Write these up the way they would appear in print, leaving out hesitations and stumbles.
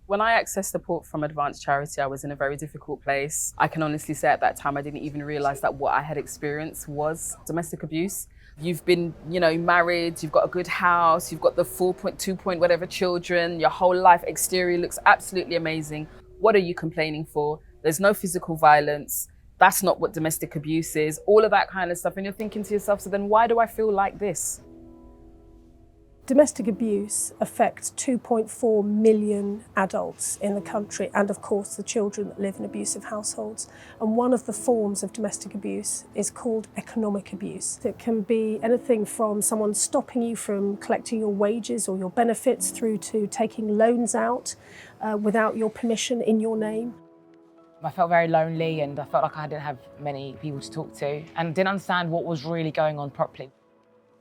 When I accessed support from Advanced Charity, I was in a very difficult place. I can honestly say at that time, I didn't even realize that what I had experienced was domestic abuse. You've been, married, you've got a good house, you've got the 4.2 point whatever children, your whole life exterior looks absolutely amazing. What are you complaining for? There's no physical violence. That's not what domestic abuse is, all of that kind of stuff. And you're thinking to yourself, so then why do I feel like this? Domestic abuse affects 2.4 million adults in the country and of course the children that live in abusive households. And one of the forms of domestic abuse is called economic abuse. It can be anything from someone stopping you from collecting your wages or your benefits through to taking loans out without your permission in your name. I felt very lonely and I felt like I didn't have many people to talk to and didn't understand what was really going on properly.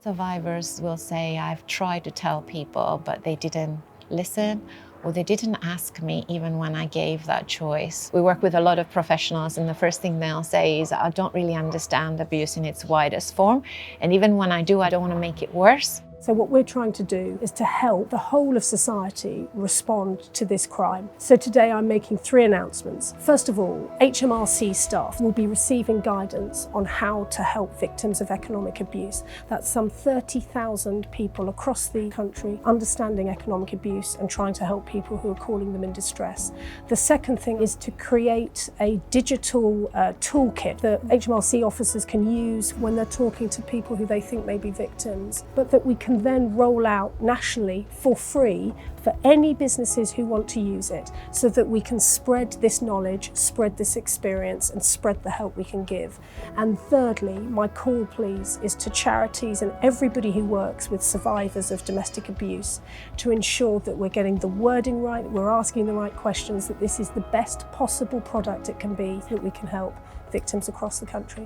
Survivors will say, I've tried to tell people, but they didn't listen, or they didn't ask me even when I gave that choice. We work with a lot of professionals, and the first thing they'll say is, I don't really understand abuse in its widest form. And even when I do, I don't want to make it worse. So what we're trying to do is to help the whole of society respond to this crime. So today I'm making 3 announcements. First of all, HMRC staff will be receiving guidance on how to help victims of economic abuse. That's some 30,000 people across the country understanding economic abuse and trying to help people who are calling them in distress. The second thing is to create a digital toolkit that HMRC officers can use when they're talking to people who they think may be victims, but that we can then roll out nationally for free for any businesses who want to use it, so that we can spread this knowledge, spread this experience, and spread the help we can give. And thirdly, my call, please, is to charities and everybody who works with survivors of domestic abuse to ensure that we're getting the wording right, that we're asking the right questions, that this is the best possible product it can be, so that we can help victims across the country.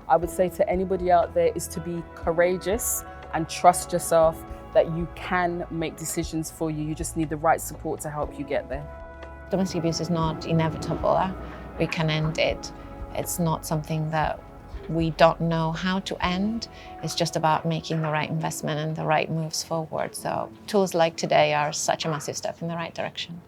I would say to anybody out there is to be courageous and trust yourself that you can make decisions for you. You just need the right support to help you get there. Domestic abuse is not inevitable. We can end it. It's not something that we don't know how to end. It's just about making the right investment and the right moves forward. So tools like today are such a massive step in the right direction.